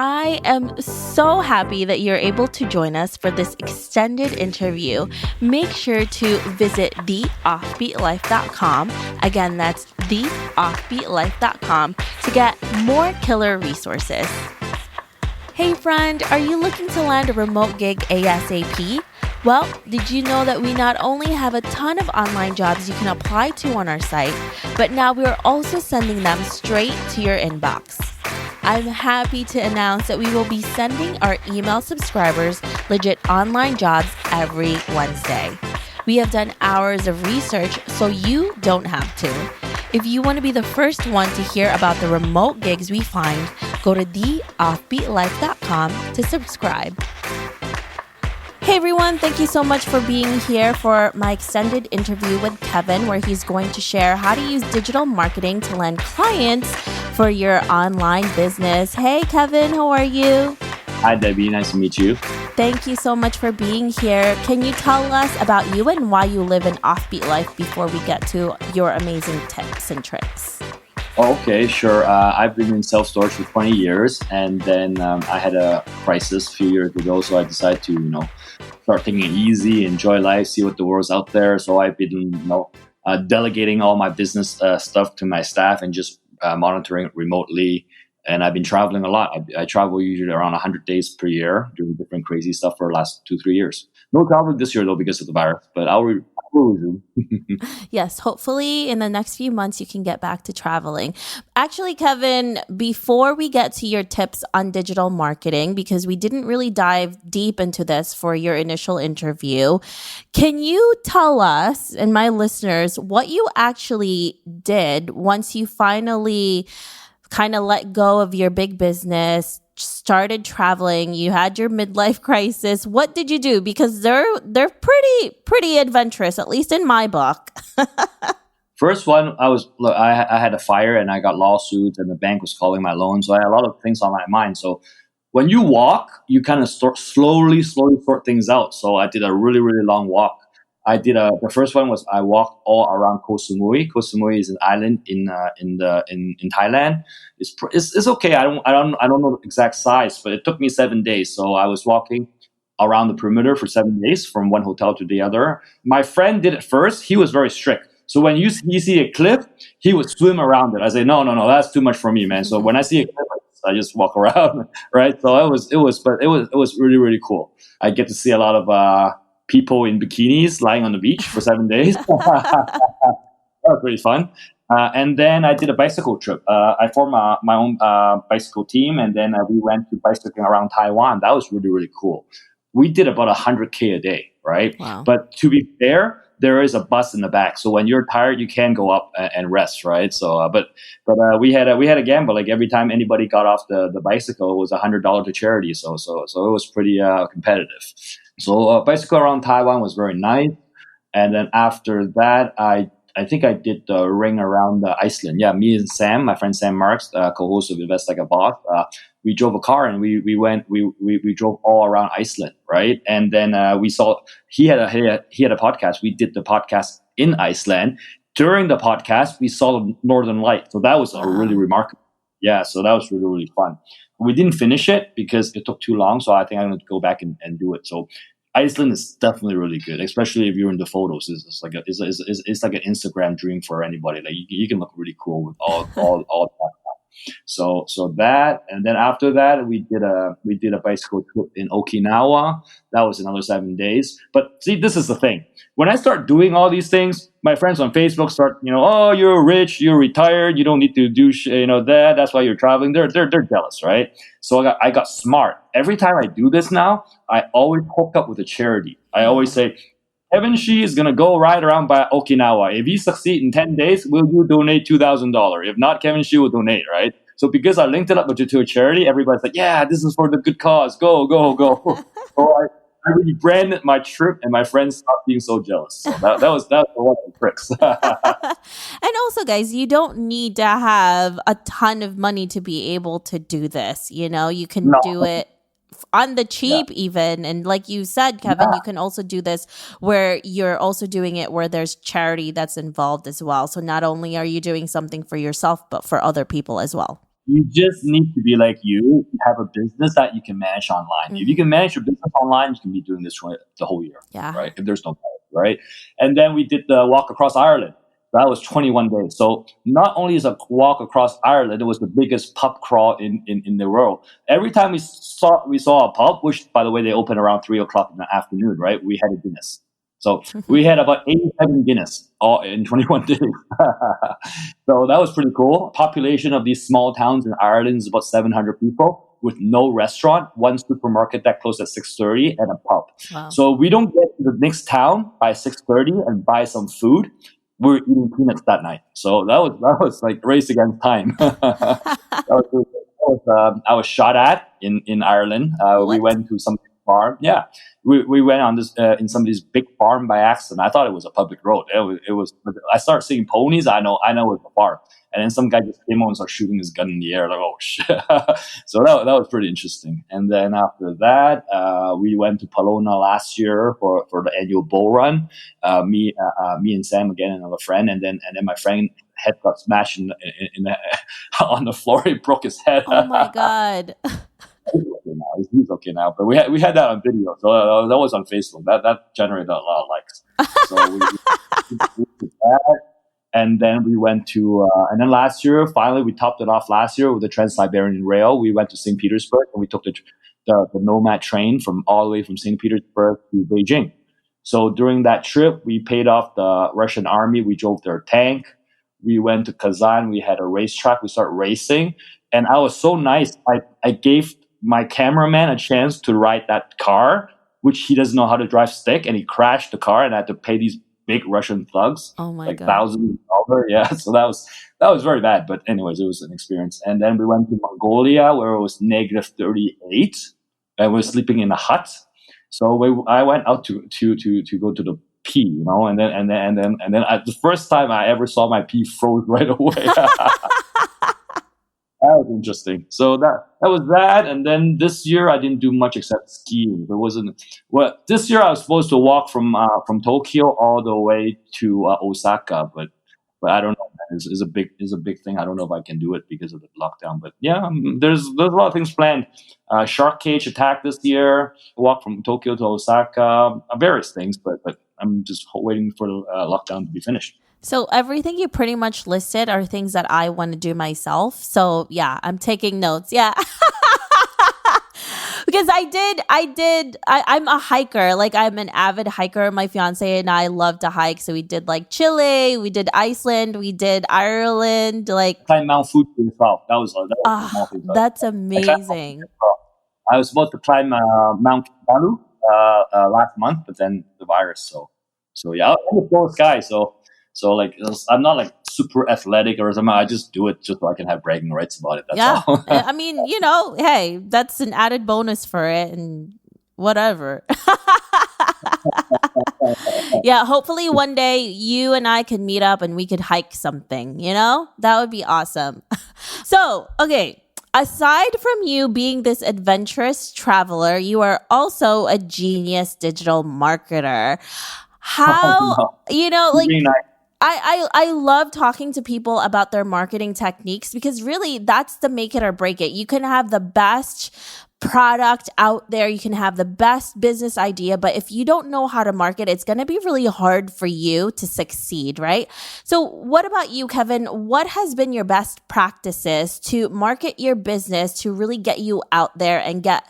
I am so happy that you're able to join us for this extended interview. Make sure to visit theoffbeatlife.com. Again, that's theoffbeatlife.com to get more killer resources. Hey friend, are you looking to land a remote gig ASAP? Well, did you know that we not only have a ton of online jobs you can apply to on our site, but now we're also sending them straight to your inbox. I'm happy to announce that we will be sending our email subscribers legit online jobs every Wednesday. We have done hours of research, so you don't have to. If you want to be the first one to hear about the remote gigs we find, go to theoffbeatlife.com to subscribe. Hey everyone, thank you so much for being here for my extended interview with Kevin, where he's going to share how to use digital marketing to land clients for your online business. Hey Kevin, how are you? Hi Debbie, nice to meet you. Thank you so much for being here. Can you tell us about you and why you live an offbeat life before we get to your amazing tips and tricks? Okay, sure. I've been in self-storage for 20 years, and then I had a crisis a few years ago, so I decided to, start taking it easy, enjoy life, see what the world's out there. So I've been, delegating all my business stuff to my staff and just monitoring it remotely. And I've been traveling a lot. I travel usually around 100 days per year, doing different crazy stuff for the last 2-3 years. No traveling this year, though, because of the virus, but I'll resume. Yes, hopefully in the next few months you can get back to traveling. Actually, Kevin, before we get to your tips on digital marketing, because we didn't really dive deep into this for your initial interview, can you tell us and my listeners what you actually did once you finally kind of let go of your big business, started traveling, you had your midlife crisis? What did you do? Because they're pretty adventurous, at least in my book. First one, I had a fire and I got lawsuits and the bank was calling my loan. So I had a lot of things on my mind. So when you walk, you kind of slowly sort things out. So I did a really, really long walk. The first one was I walked all around Koh Samui. Koh Samui is an island in Thailand. It's okay. I don't know the exact size, but it took me 7 days. So I was walking around the perimeter for 7 days from one hotel to the other. My friend did it first. He was very strict. So when you see a cliff, he would swim around it. I say, no, that's too much for me, man. So when I see a cliff, I just walk around, right? So it was really, really cool. I get to see a lot of people in bikinis lying on the beach for 7 days. That was pretty fun. And then I did a bicycle trip. I formed my own bicycle team, and then we went to bicycling around Taiwan. That was really, really cool. We did about 100K a day, right? Wow. But to be fair, there is a bus in the back. So when you're tired, you can go up and rest, right? So, but we had a gamble. Like every time anybody got off the bicycle, it was $100 to charity. So it was pretty competitive. So bicycle around Taiwan was very nice. And then after that, I think I did the ring around Iceland. Yeah, me and Sam, my friend Sam Marks, co-host of Invest Like a Boss, we drove a car and we drove all around Iceland, right? And then we saw he had a podcast. We did the podcast in Iceland. During the podcast, we saw the Northern Light. So that was really remarkable. Yeah, so that was really, really fun. We didn't finish it because it took too long. So I think I'm going to go back and do it. So Iceland is definitely really good, especially if you're into photos. It's like an Instagram dream for anybody. Like you can look really cool with all that. So that, and then after that, we did a bicycle trip in Okinawa. That was another 7 days. But see, this is the thing. When I start doing all these things, my friends on Facebook start, oh, you're rich, you're retired, you don't need to do that. That's why you're traveling. They're jealous, right? So I got smart. Every time I do this now, I always hook up with a charity. I always say, Kevin Shi is going to go ride around by Okinawa. If he succeed in 10 days, will you donate $2,000? If not, Kevin Shi will donate, right? So because I linked it up to a charity, everybody's like, yeah, this is for the good cause. Go. So I really branded my trip, and my friends stopped being so jealous. So that was one of the tricks. And also, guys, you don't need to have a ton of money to be able to do this. You can do it on the cheap even. And like you said, Kevin, you can also do this where you're also doing it where there's charity that's involved as well. So not only are you doing something for yourself, but for other people as well. You just need to be like you, have a business that you can manage online. If you Mm-hmm. can manage your business online, you can be doing this for the whole year, Yeah. right? If there's no problem, right? And then we did the walk across Ireland. That was 21 days. So not only is a walk across Ireland, it was the biggest pub crawl in the world. Every time we saw a pub, which by the way they open around 3 o'clock in the afternoon, right? We had a Guinness. So we had about 87 Guinness all in 21 days. So that was pretty cool. Population of these small towns in Ireland is about 700 people with no restaurant, one supermarket that closed at 6:30, and a pub. Wow. So we don't get to the next town by 6:30 and buy some food. We're eating peanuts that night. So that was like race against time. I was shot at in Ireland. We What? went to some farm. Yeah, we went on this in somebody's big farm by accident. I thought it was a public road. It was. I started seeing ponies. I know it was a farm, and then some guy just came on and started shooting his gun in the air. Like, oh shit! So that was pretty interesting. And then after that, we went to Palona last year for the annual bull run. Me and Sam again, another friend, and then my friend head got smashed in the, on the floor. He broke his head. Oh my God. He's okay now. He's okay now. But we had that on video, so that was on Facebook. That generated a lot of likes. So we did that, and then we went to and then last year, finally, we topped it off last year with the Trans-Siberian Rail. We went to St. Petersburg and we took the Nomad train from all the way from St. Petersburg to Beijing. So during that trip, we paid off the Russian army. We drove their tank. We went to Kazan. We had a racetrack. We started racing. And I was so nice. I gave my cameraman a chance to ride that car, which he doesn't know how to drive stick. And he crashed the car and I had to pay these big Russian thugs, Oh my like God. $1,000. Yeah. So that was very bad. But anyways, it was an experience. And then we went to Mongolia where it was negative 38 and we were sleeping in a hut. So I went out to go to the pee, and then the first time I ever saw my pee froze right away. That was interesting. So that was that, and then this year I didn't do much except skiing. There wasn't well. This year I was supposed to walk from Tokyo all the way to Osaka, but I don't know. Is a big thing. I don't know if I can do it because of the lockdown. But yeah, there's a lot of things planned. Shark cage attack this year. Walk from Tokyo to Osaka. Various things, but I'm just waiting for the lockdown to be finished. So everything you pretty much listed are things that I want to do myself. So yeah, I'm taking notes. Yeah. Because I'm a hiker. Like I'm an avid hiker. My fiance and I love to hike. So we did like Chile, we did Iceland, we did Ireland. Like, Climb Mount Fuji as well. That was a small thing. that's I climbed Mount amazing. Fuji as well. I was supposed to climb Mount Balu last month, but then the virus. So yeah, I'm a tall guy. So like I'm not like super athletic or something. I just do it just so I can have bragging rights about it. That's Yeah. all. I mean, hey, that's an added bonus for it and whatever. Yeah, hopefully one day you and I can meet up and we could hike something, That would be awesome. So, okay, aside from you being this adventurous traveler, you are also a genius digital marketer. How, No. like Being nice. I love talking to people about their marketing techniques because really that's the make it or break it. You can have the best product out there, you can have the best business idea, but if you don't know how to market, it's going to be really hard for you to succeed, right? So what about you, Kevin? What has been your best practices to market your business to really get you out there and get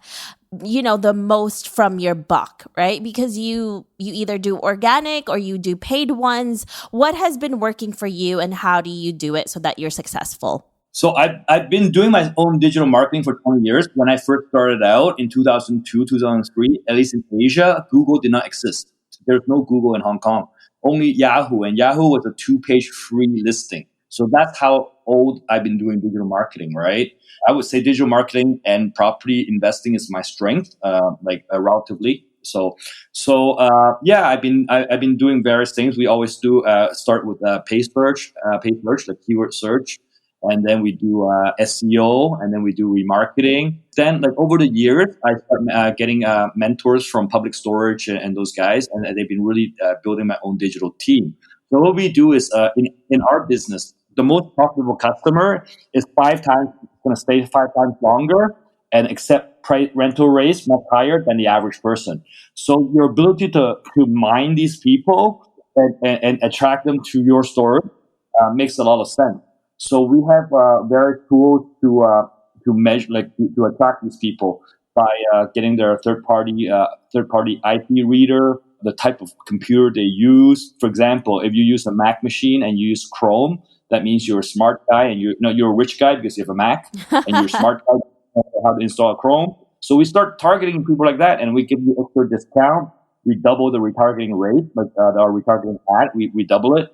the most from your buck, right? Because you either do organic or you do paid ones. What has been working for you and how do you do it so that you're successful? So I've been doing my own digital marketing for 20 years. When I first started out in 2002, 2003, at least in Asia, Google did not exist. There's no Google in Hong Kong, only Yahoo. And Yahoo was a 2-page free listing. So that's how old I've been doing digital marketing, right? I would say digital marketing and property investing is my strength, relatively. Yeah, I've been doing various things. We always do start with paid search, like keyword search, and then we do SEO, and then we do remarketing. Then, like over the years, I start getting mentors from Public Storage and those guys, and they've been really building my own digital team. So what we do is in our business, the most profitable customer is going to stay 5 times longer and accept rental rates much higher than the average person. So your ability to mine these people and attract them to your store makes a lot of sense. So we have various tools to measure, like to attract these people by getting their third party IP reader, the type of computer they use. For example, if you use a Mac machine and you use Chrome, that means you're a smart guy, and you're a rich guy because you have a Mac, and you're a smart guy how to install Chrome. So we start targeting people like that, and we give you extra discount. We double the retargeting rate, like our retargeting ad, we double it,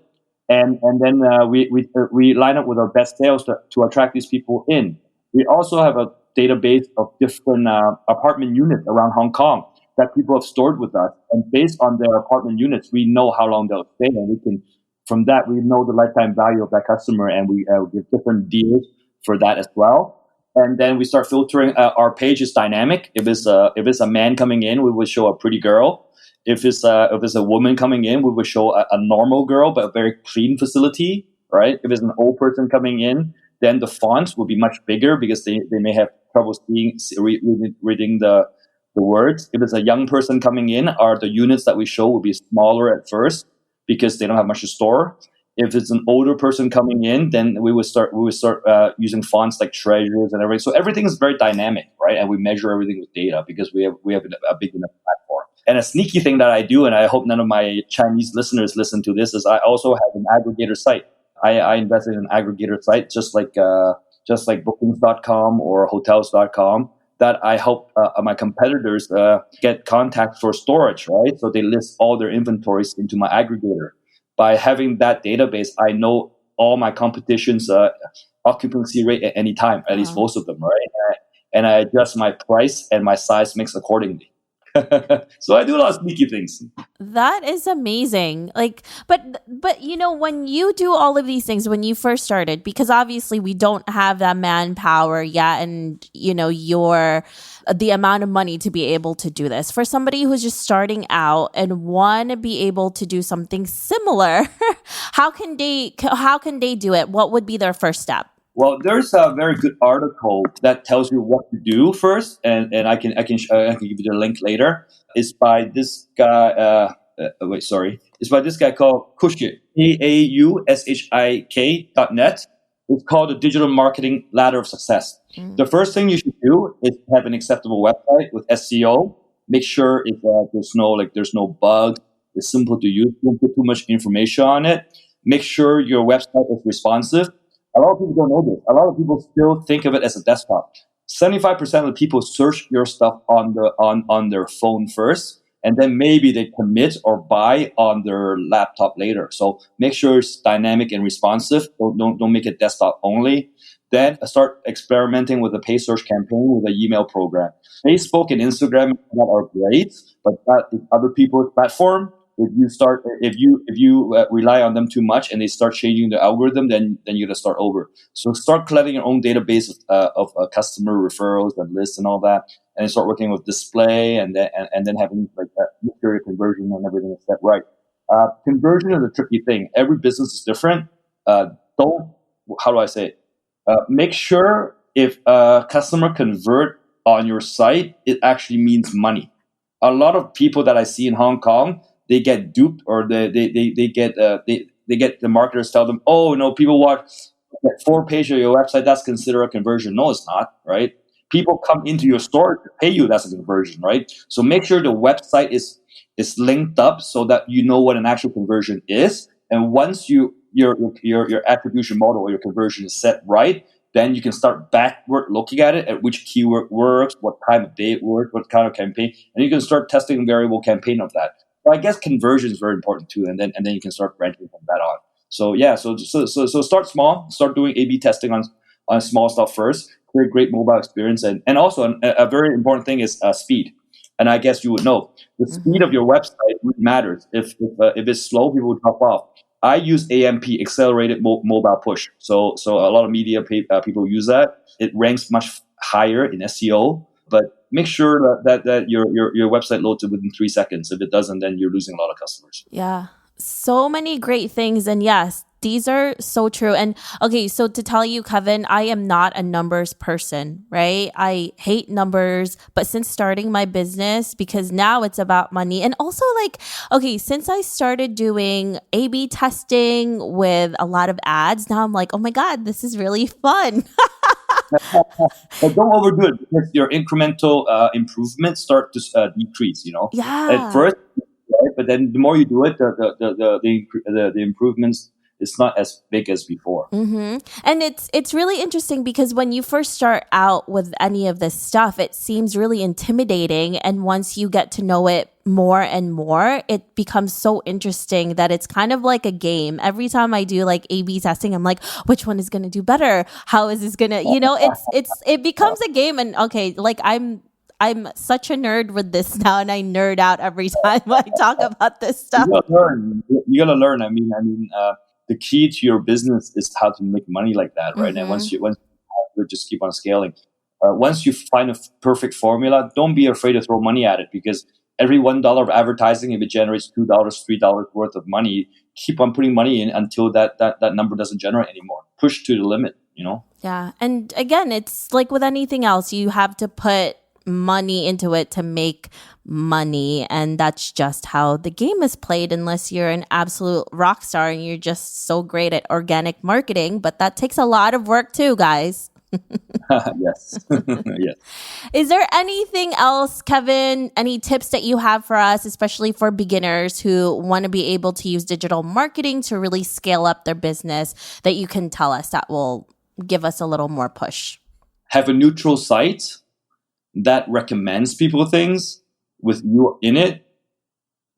and then we line up with our best sales to attract these people in. We also have a database of different apartment units around Hong Kong that people have stored with us, and based on their apartment units, we know how long they'll stay, and we can from that we know the lifetime value of that customer, and we give different deals for that as well. And then we start filtering. Our page is dynamic. If it's a man coming in, we will show a pretty girl. If it's a woman coming in, we will show a normal girl, but a very clean facility, right? If it's an old person coming in, then the fonts will be much bigger because they may have trouble reading the words. If it's a young person coming in, the units that we show will be smaller at first because they don't have much to store. If it's an older person coming in, then we would start using fonts like treasures and everything. So everything is very dynamic, right? And we measure everything with data because we have a big enough platform. And a sneaky thing that I do, and I hope none of my Chinese listeners listen to this, is I also have an aggregator site. I invested in an aggregator site, just like bookings.com or hotels.com, that I help my competitors get contacts for storage, right? So they list all their inventories into my aggregator. By having that database, I know all my competition's occupancy rate at any time, at least most of them, right? And I adjust my price and my size mix accordingly. So I do a lot of sneaky things. That is amazing. But when you do all of these things, when you first started, because obviously we don't have that manpower yet, and the amount of money to be able to do this. For somebody who's just starting out and want to be able to do something similar, how can they do it? What would be their first step? Well, there's a very good article that tells you what to do first, and I can give you the link later. It's by this guy. It's by this guy called Kushik, KAUSHIK.net. It's called the Digital Marketing Ladder of Success. The first thing you should do is have an acceptable website with SEO. Make sure there's no bugs. It's simple to use. Don't put too much information on it. Make sure your website is responsive. A lot of people don't know this. A lot of people still think of it as a desktop. 75% of the people search your stuff on their phone first, and then maybe they commit or buy on their laptop later. So make sure it's dynamic and responsive. Don't make it desktop only. Then start experimenting with a paid search campaign with an email program. Facebook and Instagram are great, but that is other people's platform. If you rely on them too much and they start changing the algorithm, then you gotta start over. So start collecting your own database of customer referrals and lists and all that, and start working with display and then having make sure your conversion and everything is set right. Conversion is a tricky thing. Every business is different. Make sure if a customer convert on your site, it actually means money. A lot of people that I see in Hong Kong, they get duped, or they get the marketers tell them, oh no, people watch 4 pages of your website, that's considered a conversion. No, it's not, right? People come into your store to pay you, that's a conversion, right? So make sure the website is linked up so that you know what an actual conversion is. And once your attribution model or your conversion is set right, then you can start backward looking at which keyword works, what time of day it works, what kind of campaign, and you can start testing a variable campaign of that. So I guess conversion is very important too, and then you can start branching from that on. So yeah, so start small, start doing A/B testing on small stuff first. Create great mobile experience, and also a very important thing is speed. And I guess you would know the speed of your website really matters. If it's slow, people will drop off. I use AMP, accelerated mobile push. So a lot of media people use that. It ranks much higher in SEO, but make sure that your website loads it within 3 seconds. If it doesn't, then you're losing a lot of customers. Yeah. So many great things. And yes, These are so true. And okay, so to tell you, Kevin, I am not a numbers person, right? I hate numbers, but since starting my business, because now it's about money. And also, like, okay, since I started doing A/B testing with a lot of ads, now I'm like, oh my God, this is really fun. But don't overdo it because your incremental improvements start to decrease. At Yeah. first, right? But then the more you do it, the improvements it's not as big as before. And it's really interesting because when you first start out with any of this stuff, it seems really intimidating. And once you get to know it more and more, it becomes so interesting that it's kind of like a game. Every time I do like A/B testing, I'm like, which one is going to do better? How is this going to, it becomes a game. And okay, like I'm such a nerd with this now, and I nerd out every time I talk about this stuff. You gotta learn. You gotta learn. The key to your business is how to make money like that, right? And once you have it, just keep on scaling. Once you find a perfect formula, don't be afraid to throw money at it because every $1 of advertising, if it generates $2, $3 worth of money, keep on putting money in until that number doesn't generate anymore. Push to the limit. Yeah. And again, it's like with anything else, you have to put money into it to make money. And that's just how the game is played, unless you're an absolute rock star and you're just so great at organic marketing. But that takes a lot of work too, guys. Yes. Yes. Is there anything else, Kevin, any tips that you have for us, especially for beginners who want to be able to use digital marketing to really scale up their business, that you can tell us that will give us a little more push? Have a neutral site that recommends people things with you in it.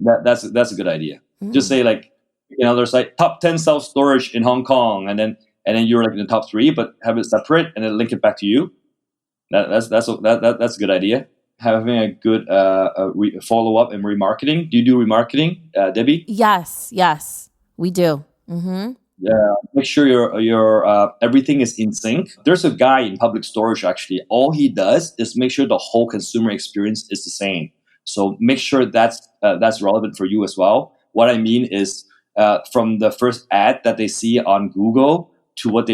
That's a good idea. Just say like, there's like top 10 self storage in Hong Kong, and then you're like in the top 3, but have it separate and then link it back to you. That's a good idea. Having a good follow up and remarketing. Do you do remarketing, Debbie? Yes, we do. Yeah, make sure your everything is in sync. There's a guy in public storage actually. All he does is make sure the whole consumer experience is the same. So make sure that's relevant for you as well. What I mean is from the first ad that they see on Google to what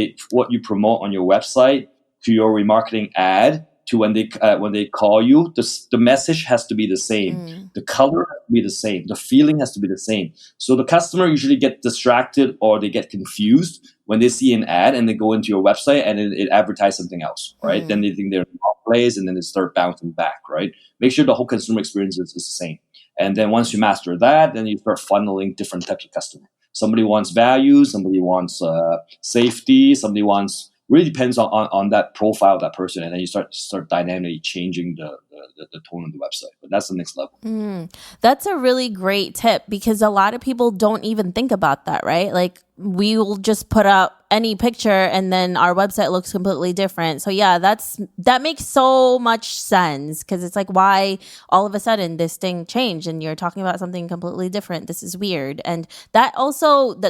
you promote on your website to your remarketing ad to when they call you, the message has to be the same. The color has to be the same. The feeling has to be the same. So the customer usually get distracted or they get confused when they see an ad and they go into your website and it advertises something else, right? Then they think they're in the wrong place and then they start bouncing back, right? Make sure the whole consumer experience is the same. And then once you master that, then you start funneling different types of customer. Somebody wants value, somebody wants safety, somebody wants. Really depends on that profile of that person, and then you start dynamically changing the tone of the website. But that's the next level. That's a really great tip because a lot of people don't even think about that, right? Like we will just put up any picture and then our website looks completely different. So yeah, that makes so much sense because it's like, why all of a sudden this thing changed and you're talking about something completely different? This is weird, and that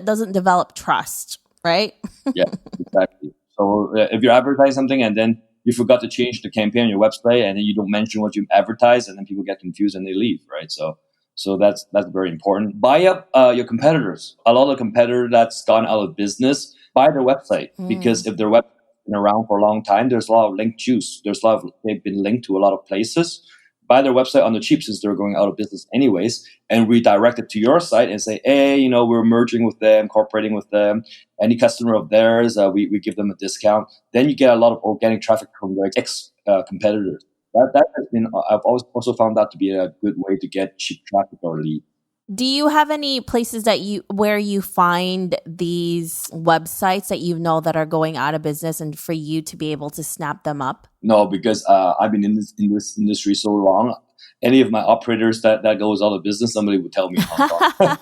doesn't develop trust, right? Yeah, exactly. So if you're advertising something and then you forgot to change the campaign on your website and then you don't mention what you advertise and then people get confused and they leave, right? So that's very important. Buy up your competitors. A lot of competitors that's gone out of business, buy their website because if their website has been around for a long time, there's a lot of link juice. They've been linked to a lot of places. Buy their website on the cheap since they're going out of business anyways, and redirect it to your site and say, hey, we're merging with them, cooperating with them. Any customer of theirs, we give them a discount. Then you get a lot of organic traffic from their ex-competitors. That has been, I've also found that to be a good way to get cheap traffic or lead. Do you have any places where you find these websites that that are going out of business and for you to be able to snap them up? No, because I've been in this industry so long. Any of my operators that goes out of business, somebody would tell me in Hong Kong.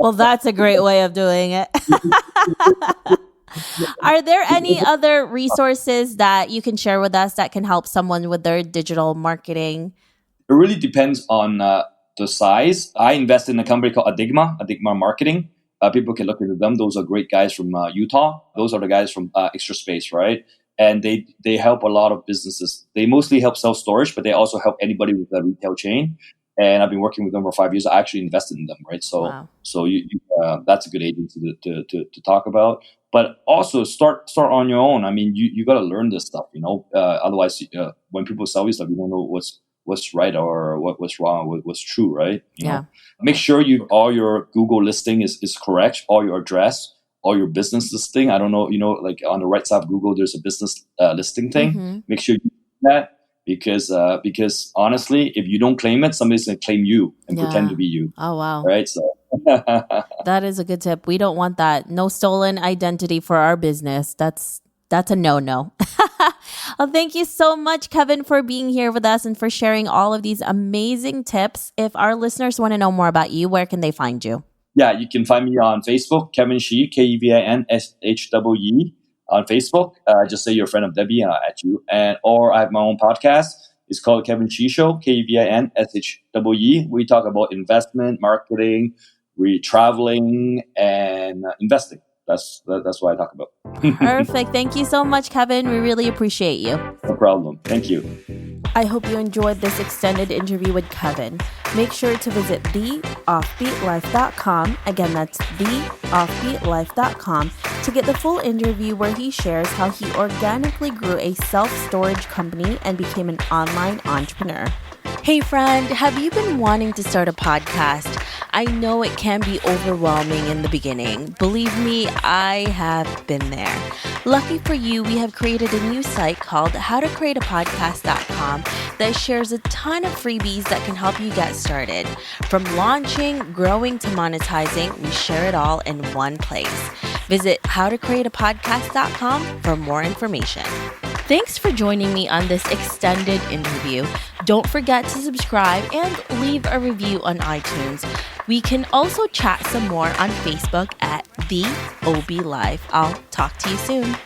Well, that's a great way of doing it. Are there any other resources that you can share with us that can help someone with their digital marketing? It really depends on the size. I invest in a company called Adigma Marketing. People can look into them. Those are great guys from Utah. Those are the guys from Extra Space, right? And they help a lot of businesses. They mostly help self-storage, but they also help anybody with a retail chain. and I've been working with them for 5 years. I actually invested in them, right? So, Wow. that's a good agency to talk about. But also start on your own. I mean, you got to learn this stuff, Otherwise, when people sell you stuff, you don't know what's right or what's wrong, what's true, right? Yeah. Make sure all your Google listing is correct, all your address, all your business listing. I don't know, like on the right side of Google, there's a business listing thing. Mm-hmm. Make sure you do that. Because honestly, if you don't claim it, somebody's going to claim you and pretend to be you. Oh, wow. Right? So that is a good tip. We don't want that. No stolen identity for our business. That's a no-no. Well, thank you so much, Kevin, for being here with us and for sharing all of these amazing tips. If our listeners want to know more about you, where can they find you? Yeah, you can find me on Facebook, Kevin Shi, KevinShwe. On Facebook, just say you're a friend of Debbie and I'll add you. Or I have my own podcast. It's called Kevin Shi Show, KevinShwe. We talk about investment, marketing, traveling, and investing. That's what I talk about. Perfect. Thank you so much, Kevin. We really appreciate you. No problem. Thank you. I hope you enjoyed this extended interview with Kevin. Make sure to visit theoffbeatlife.com. Again, that's theoffbeatlife.com to get the full interview where he shares how he organically grew a self-storage company and became an online entrepreneur. Hey friend, have you been wanting to start a podcast? I know it can be overwhelming in the beginning. Believe me, I have been there. Lucky for you, we have created a new site called howtocreateapodcast.com that shares a ton of freebies that can help you get started. From launching, growing to monetizing, we share it all in one place. Visit howtocreateapodcast.com for more information. Thanks for joining me on this extended interview. Don't forget to subscribe and leave a review on iTunes. We can also chat some more on Facebook at The OB Life. I'll talk to you soon.